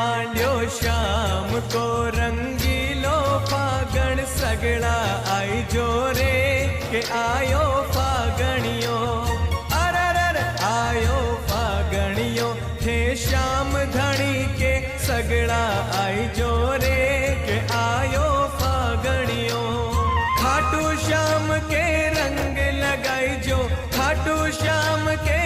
मांड्यो श्याम को रंगीलो फागण सगड़ा आई जो रे के आयो फागणियो अरर आयो फागणियो हे श्याम धनी के सगड़ा आई जो रे के आयो फागणियो खाटू श्याम के रंग लगाई जो खाटू श्याम के